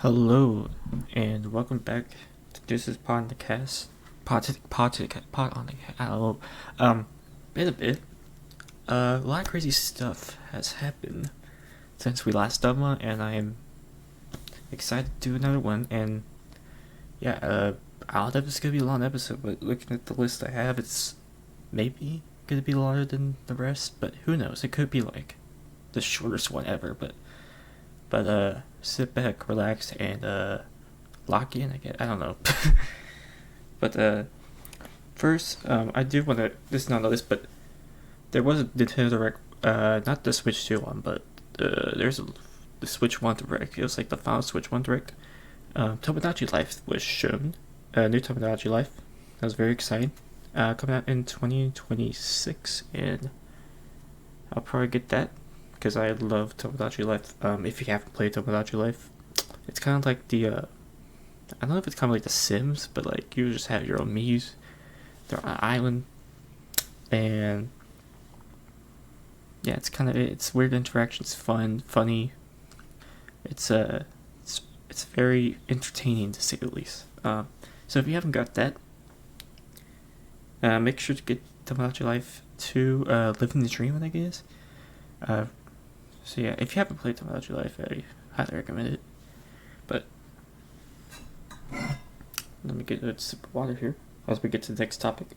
Hello, and welcome back to Deuces Pod on the cast. Pod on the cast. I don't know. Been a bit. A lot of crazy stuff has happened since we last done one, and I'm excited to do another one. And yeah, I don't know if it's gonna be a long episode, but looking at the list I have, it's maybe gonna be longer than the rest, but who knows? It could be like the shortest one ever, but sit back, relax, and lock in. I don't know. But first, I do want to. This is not on the list, but there was a Nintendo Direct. Not the Switch 2 one, but the Switch 1 Direct. It was like the final Switch 1 Direct. Tomodachi Life was shown. New Tomodachi Life. That was very exciting. Coming out in 2026, and I'll probably get that because I love Tomodachi Life. If you haven't played Tomodachi Life, it's kind of like the I don't know if it's kind of like the Sims, but like you just have your own Mii's. They're on an island, and yeah, it's weird interactions, funny. It's very entertaining to say the least. So if you haven't got that, make sure to get Tomodachi Life 2, Living the Dream, I think it is. So yeah, if you haven't played Tomodachi Life, I highly recommend it. But let me get a sip of water here as we get to the next topic.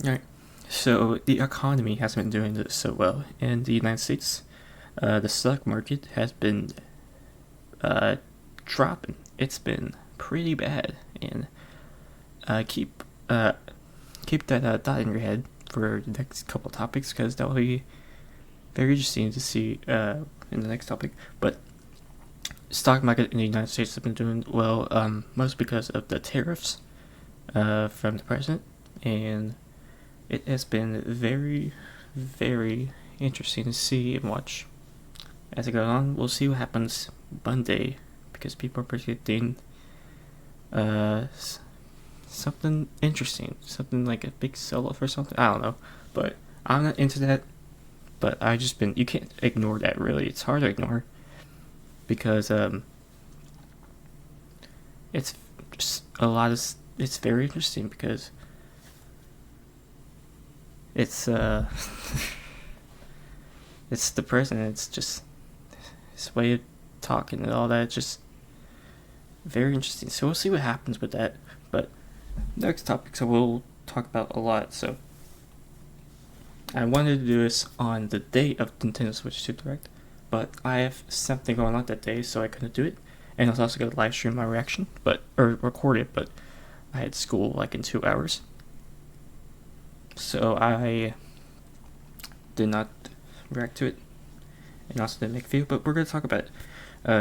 Alright, so the economy hasn't been doing so well in the United States. The stock market has been dropping. It's been pretty bad, and keep that thought in your head for the next couple topics, because that will be very interesting to see in the next topic. But stock market in the United States has been doing well, most because of the tariffs from the president, and it has been very, very interesting to see and watch as it goes on. We'll see what happens Monday, because people are predicting something interesting, something like a big sell-off or something. I don't know, but I'm not into that. But you can't ignore that, really. It's hard to ignore because it's just it's very interesting because it's it's the president. It's just his way of talking and all that. It's just very interesting. So we'll see what happens with that. But next topics I will talk about a lot. So I wanted to do this on the day of Nintendo Switch 2 Direct, but I have something going on that day, so I couldn't do it. And I was also going to live stream my reaction, or record it, but I had school like in 2 hours, so I did not react to it, and also didn't make a video. But we're going to talk about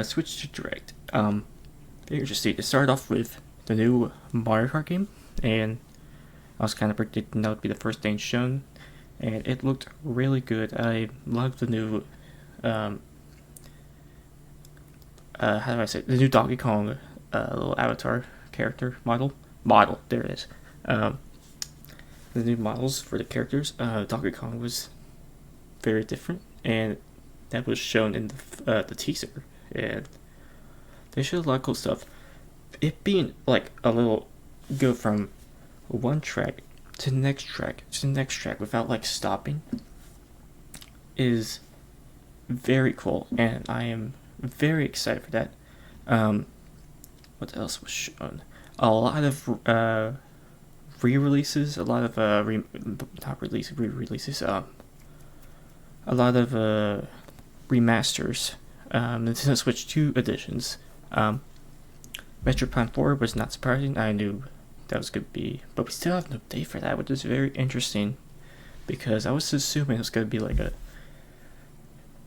Switch 2 Direct. Very interesting. It started off with the new Mario Kart game, and I was kind of predicting that would be the first thing shown, and it looked really good. I love the new how do I say it? The new Donkey Kong little avatar character model. There it is. The new models for the characters. Donkey Kong was very different, and that was shown in the teaser, and they showed a lot of cool stuff. It being like a little go from one track to the next track to the next track without like stopping is very cool, and I am very excited for that. What else was shown? A lot of re-releases, a lot of re-releases, a lot of remasters, Nintendo Switch 2 editions. Metro Prime 4 was not surprising. I knew that was going to be, but we still have no date for that, which is very interesting, because I was assuming it was going to be like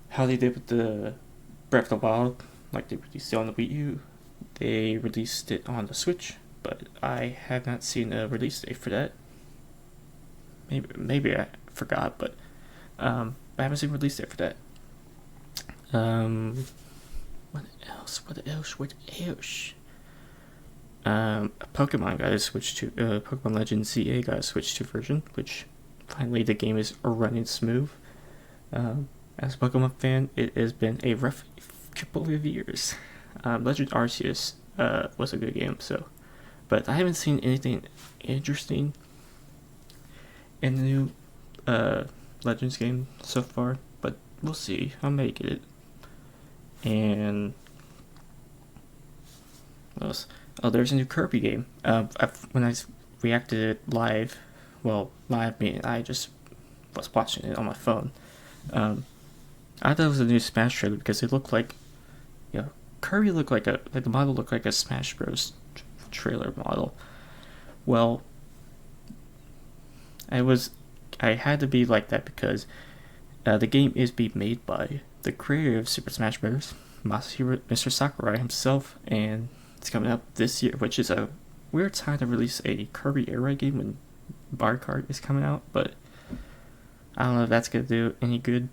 how they did with the Breath of the Wild, like they released it on the Wii U, they released it on the Switch, but I have not seen a release date for that. Maybe I forgot, but I haven't seen a release date for that. What else? Pokemon got a Switch to Pokemon Legends ZA got a Switch 2 version, which finally the game is running smooth. as a Pokemon fan, it has been a rough couple of years. Legend Arceus was a good game, but I haven't seen anything interesting in the new Legends game so far. But we'll see. I may get it. And what else? Oh, there's a new Kirby game. When I reacted it live, meaning I just was watching it on my phone. I thought it was a new Smash trailer because it looked like, Kirby looked like the model looked like a Smash Bros. Trailer model. Well, I had to be like that because the game is being made by the creator of Super Smash Bros., Mr. Sakurai himself, and it's coming out this year, which is a weird time to release a Kirby era game when Mario Kart is coming out, but I don't know if that's going to do any good.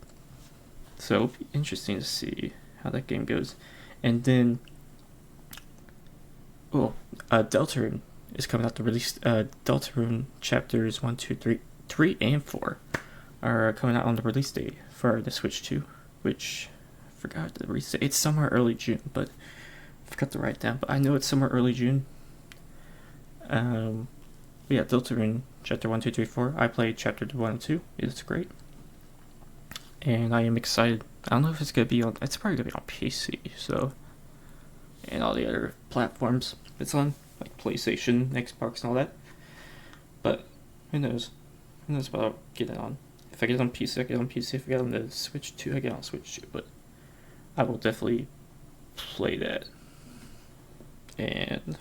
So it'll be interesting to see how that game goes. And then, Deltarune is coming out to release. Deltarune chapters 1, 2, 3, and 4 are coming out on the release date for the Switch 2, which I forgot the release date. It's somewhere early June, but I forgot to write it down. But I know it's somewhere early June. Deltarune chapter 1, 2, 3, 4. I played chapter 1 and 2. It's great. And I am excited. I don't know if it's going to be on... It's probably going to be on PC, so... And all the other platforms it's on, like PlayStation, Xbox, and all that. But, who knows? Who knows what I'll get it on. If I get it on PC, I get it on PC. If I get it on the Switch 2, I get it on Switch 2. But I will definitely play that. And...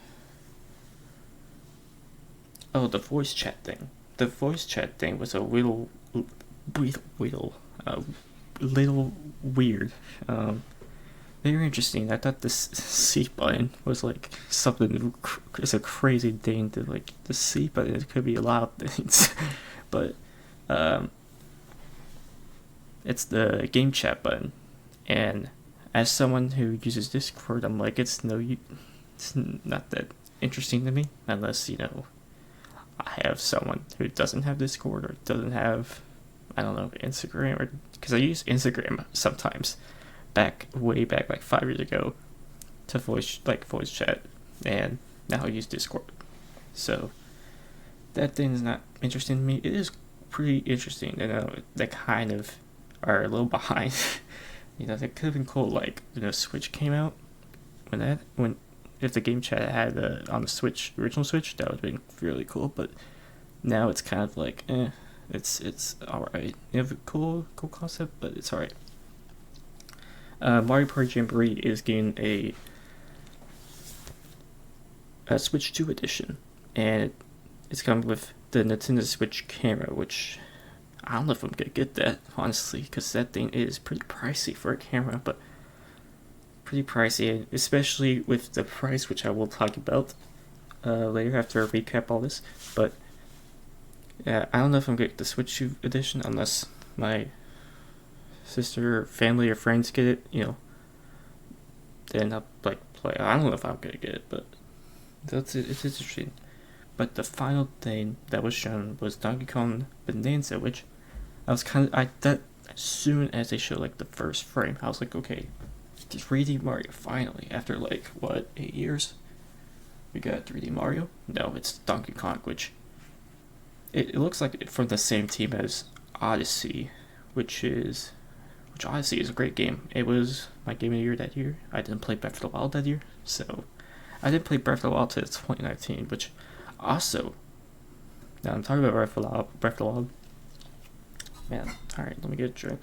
Oh, the voice chat thing. The voice chat thing was a little weird. Very interesting. I thought this C button was like something. It's a crazy thing to like the C button. It could be a lot of things, but it's the game chat button. And as someone who uses Discord, I'm like, it's not that interesting to me unless I have someone who doesn't have Discord or doesn't have, I don't know, Instagram, or because I use Instagram sometimes, way back like 5 years ago, to voice chat, and now I use Discord. So that thing is not interesting to me. It is pretty interesting. They kind of are a little behind. That could have been cool. Like Switch came out when. If the game chat had on the Switch, original Switch, that would have been really cool. But now it's kind of like, it's alright. You have a cool concept, but it's alright. Mario Party Jamboree is getting a Switch 2 edition, and it's coming with the Nintendo Switch camera, which I don't know if I'm gonna get that, honestly, because that thing is pretty pricey for a camera, but pretty pricey, especially with the price, which I will talk about later after I recap all this. But yeah, I don't know if I'm gonna get the Switch 2 edition unless my sister, family, or friends get it. Then I'll play. I don't know if I'm gonna get it, but it's interesting. But the final thing that was shown was Donkey Kong Bonanza, which I was as soon as they showed like the first frame, I was like, okay. 3D Mario finally, after 8 years, we got 3D Mario. No, it's Donkey Kong, which it looks like it from the same team as Odyssey, which Odyssey is a great game. It was my game of the year that year. I didn't play Breath of the Wild that year, so I didn't play Breath of the Wild till 2019, which also, now I'm talking about Breath of the Wild. Man, alright, let me get a drink.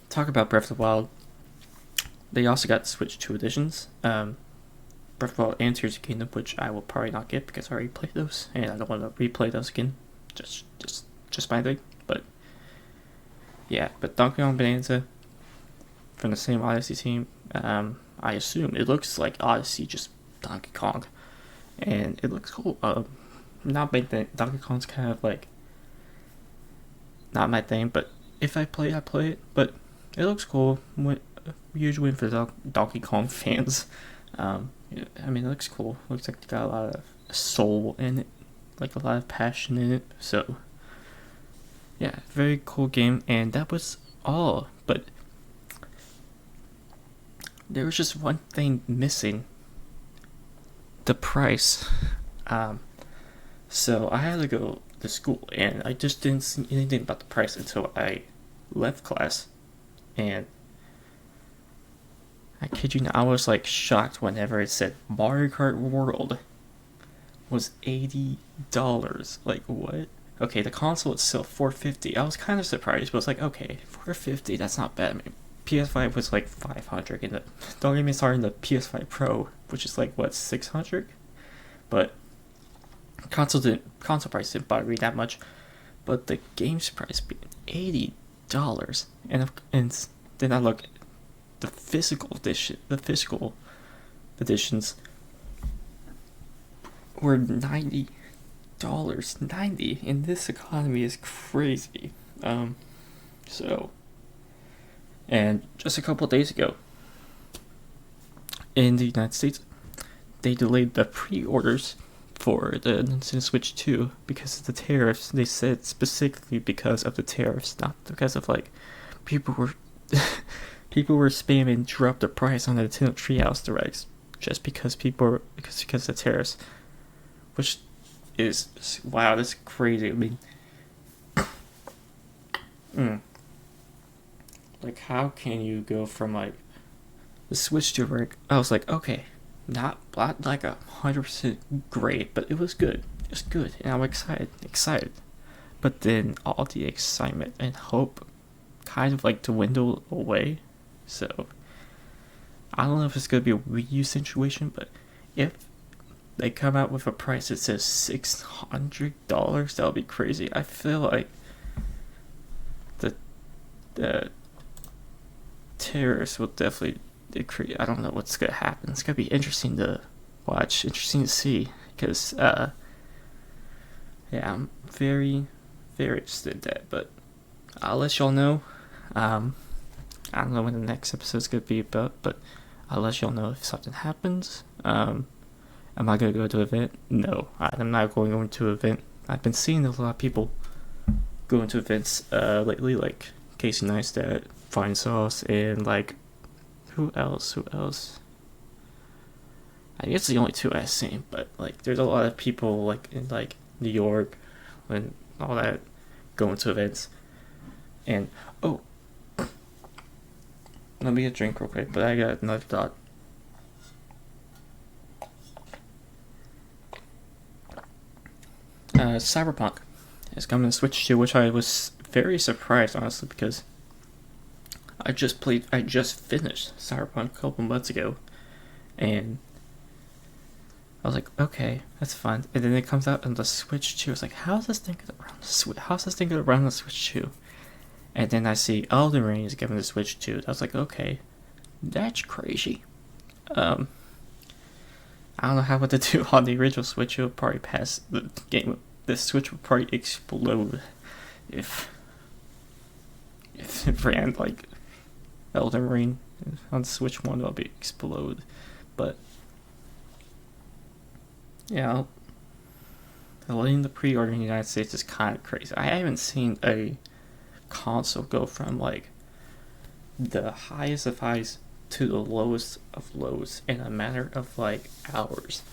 Talk about Breath of the Wild. They also got Switch 2 editions. Breath of the Wild and Tears of the Kingdom, which I will probably not get because I already played those, and I don't want to replay those again. Just my thing. But yeah, but Donkey Kong Bonanza from the same Odyssey team. I assume it looks like Odyssey, just Donkey Kong, and it looks cool. Not my thing. Donkey Kong's kind of like not my thing, but if I play it. But it looks cool. Usually for the Donkey Kong fans, it looks cool. Looks like it got a lot of soul in it, like a lot of passion in it. So yeah, very cool game, and that was all. But there was just one thing missing: the price. Um, so I had to go to school, and I just didn't see anything about the price until I left class, and I kid you not, I was like shocked whenever it said Mario Kart World was $80. Like, what? Okay, the console itself $450. I was kind of surprised, but it's like, okay, $450, that's not bad. I mean, PS5 was like $500, and don't get me started, the PS5 Pro, which is like what, $600. But console price didn't bother me that much. But the game's price being $80, and then I look at the physical editions were $90. 90 in this economy is crazy. So, and just a couple of days ago, in the United States, they delayed the pre-orders for the Nintendo Switch 2 because of the tariffs. They said specifically because of the tariffs, not because of like people were spamming drop the price on the Nintendo Treehouse Directs just because of the tariffs, which is, wow, that's crazy. I mean, like, how can you go from like the Switch to work? I was like, okay, not like 100% great, but it was good. It was good, and I'm excited. But then all the excitement and hope kind of like dwindle away. So I don't know if it's gonna be a Wii U situation, but if they come out with a price that says $600, that'll be crazy. I feel like the tariffs will definitely decrease. I don't know what's gonna happen. It's gonna be interesting to watch, interesting to see, because yeah, I'm very, very interested in that. But I'll let y'all know. I don't know when the next episode's gonna be about, but I'll let y'all know if something happens. Am I gonna go to an event? No, I'm not going to an event. I've been seeing a lot of people going to events lately, like Casey Neistat, Fine Sauce, and like who else? I guess the only two I've seen, but like there's a lot of people like in like New York and all that going to events. And oh, let me get a drink real quick, but I got another thought. Cyberpunk is coming to Switch 2, which I was very surprised, honestly, because I just finished Cyberpunk a couple months ago, and I was like, okay, that's fun. And then it comes out on the Switch 2. I was like, how's this thing gonna run the Switch 2? And then I see Elden Ring is given the Switch 2. I was like, okay, that's crazy. I don't know how what to do on the original Switch. It would probably pass the game. The Switch would probably explode if it ran like Elden Ring on Switch 1. It'll be explode. But yeah, delaying the pre-order in the United States is kind of crazy. I haven't seen a console go from like the highest of highs to the lowest of lows in a matter of like hours,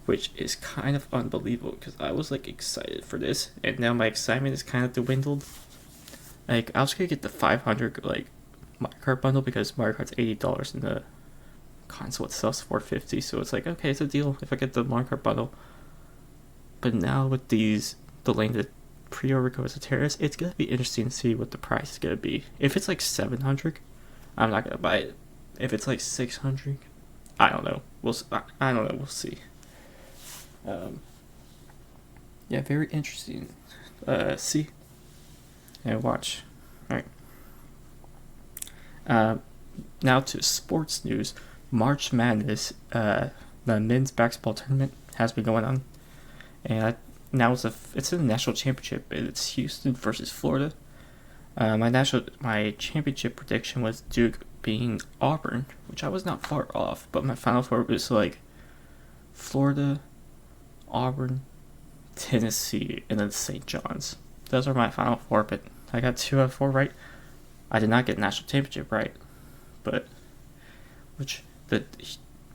which is kind of unbelievable because I was like excited for this, and now my excitement is kind of dwindled. Like, I was gonna get the 500 like Mario Kart bundle because Mario Kart's $80 and the console itself's $450, so it's like, okay, it's a deal if I get the Mario Kart bundle. But now with these delaying the pre-order goes to terrace, it's gonna be interesting to see what the price is gonna be. If it's like 700, I'm not gonna buy it. If it's like 600, I don't know. I don't know. We'll see. Yeah, very interesting. See and watch. All right. Now to sports news. March Madness, the men's basketball tournament has been going on, and now it's a national championship. It's Houston versus Florida. My championship prediction was Duke being Auburn, which I was not far off, but my final four was like Florida, Auburn, Tennessee, and then St. John's. those are my final four. But I got 2 out of 4 right. I did not get national championship right, but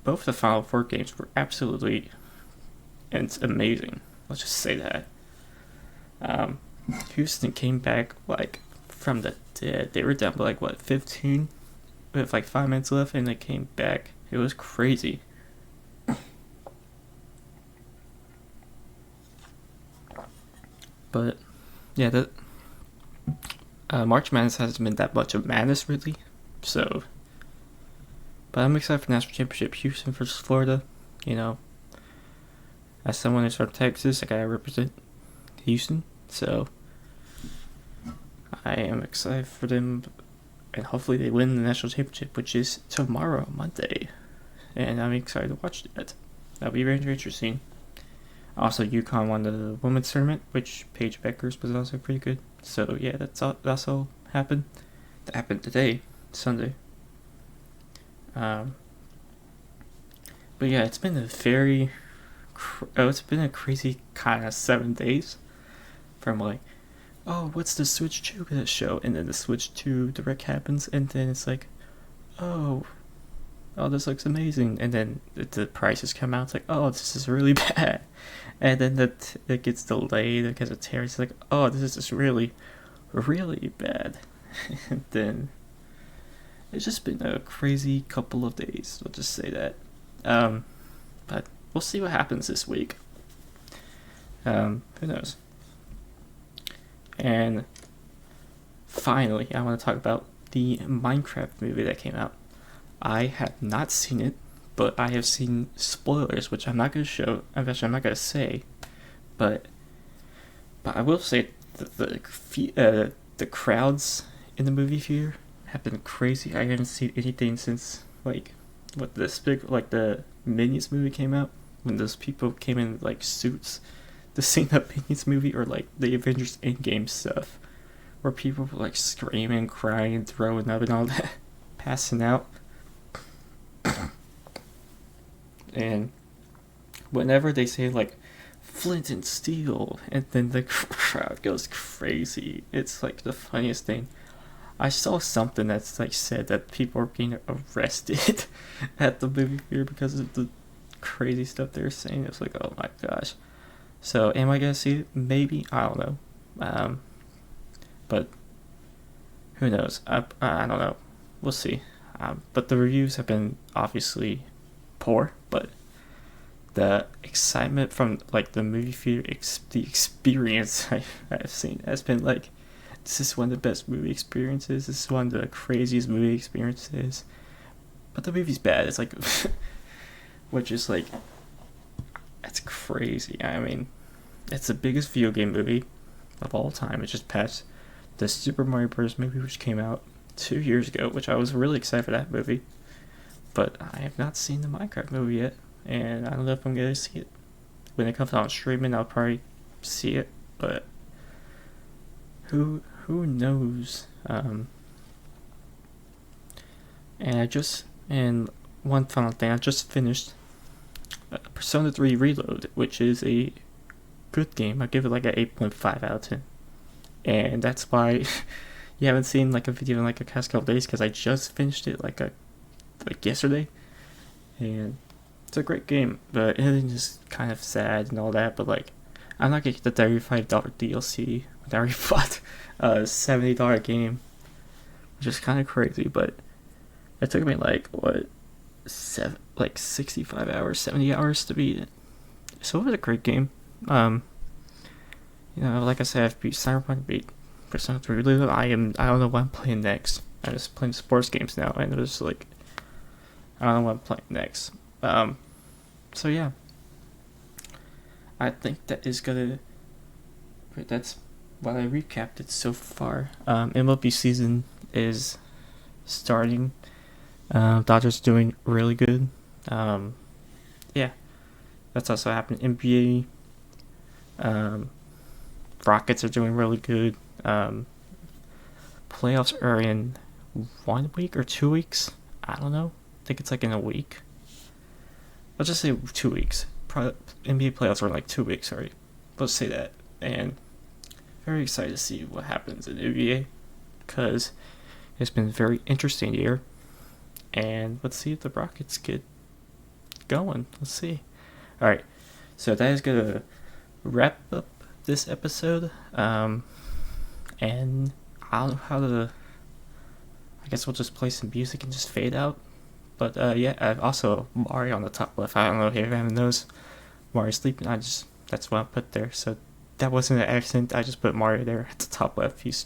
both the final four games were absolutely and it's amazing. Let's just say that. Houston came back like from the dead. They were down by 15 with 5 minutes left, and they came back. It was crazy. But yeah, March Madness hasn't been that much of madness really. So, but I'm excited for national championship. Houston versus Florida. As someone who's from Texas, I gotta represent Houston. So I am excited for them, and hopefully they win the national championship, which is tomorrow, Monday. And I'm excited to watch that. That'll be very interesting. Also, UConn won the women's tournament, which Paige Beckers was also pretty good. So yeah, that's all happened. That happened today, Sunday. But yeah, it's been a crazy kind of 7 days. From what's the Switch 2 gonna show? And then the Switch 2 Direct happens, and then it's oh, this looks amazing. And then the prices come out. It's this is really bad. And then it gets delayed because of tariffs. It's this is just really, really bad. And then it's just been a crazy couple of days. We'll just say that. But we'll see what happens this week. Who knows? And finally, I want to talk about the Minecraft movie that came out. I have not seen it, but I have seen spoilers, which I'm not going to show. Actually, I'm not going to say, but I will say that the crowds in the movie theater have been crazy. I haven't seen anything since the Minions movie came out, when those people came in suits to see the Minions movie, or the Avengers Endgame stuff, where people were screaming, crying, throwing up and all that, passing out. And whenever they say flint and steel, and then the crowd goes crazy, it's the funniest thing. I saw something that's said that people are being arrested at the movie theater because of the crazy stuff they're saying. It's oh my gosh. So am I gonna see it? Maybe, I don't know. But who knows? I don't know. We'll see. But the reviews have been obviously poor, but the excitement from the movie theater, the experience I've seen has been this is one of the best movie experiences. This is one of the craziest movie experiences. But the movie's bad. It's which is it's crazy. I mean, it's the biggest video game movie of all time. It just passed the Super Mario Bros. Movie, which came out 2 years ago, which I was really excited for that movie. But I have not seen the Minecraft movie yet, and I don't know if I'm gonna see it. When it comes out on streaming, I'll probably see it, but who knows? And one final thing, I just finished Persona 3 Reload, which is a good game. I give it an 8.5 out of 10, and that's why you haven't seen a video in a past couple days, because I just finished it yesterday, and it's a great game, but it is kind of sad and all that. But I'm not gonna get the $35 DLC when I already bought a $70 game, which is kind of crazy. But it took me 65 hours, 70 hours to beat it. So it was a great game. Like I said, I've beat Cyberpunk, beat Persona 3 Reloaded. I don't know what I'm playing next. I'm just playing sports games now, and there's I don't know what I'm playing next. So yeah, I think that's what I recapped it so far. MLB season is starting. Dodgers doing really good. Yeah, that's also happened. NBA, Rockets are doing really good. Playoffs are in 1 week or 2 weeks. I don't know. I think it's in a week. Let's just say 2 weeks. NBA playoffs are 2 weeks. Sorry, let's say that. And very excited to see what happens in the NBA because it's been a very interesting year. And let's see if the Rockets get going. Let's see. All right, so that is gonna wrap up this episode. And I don't know how to. I guess we'll just play some music and just fade out. But yeah, I've also Mario on the top left. I don't know if anyone knows Mario sleeping. That's what I put there. So that wasn't an accident. I just put Mario there at the top left. He's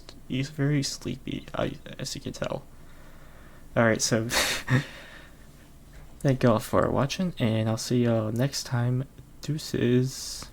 very sleepy, as you can tell. All right, so thank y'all for watching, and I'll see y'all next time. Deuces.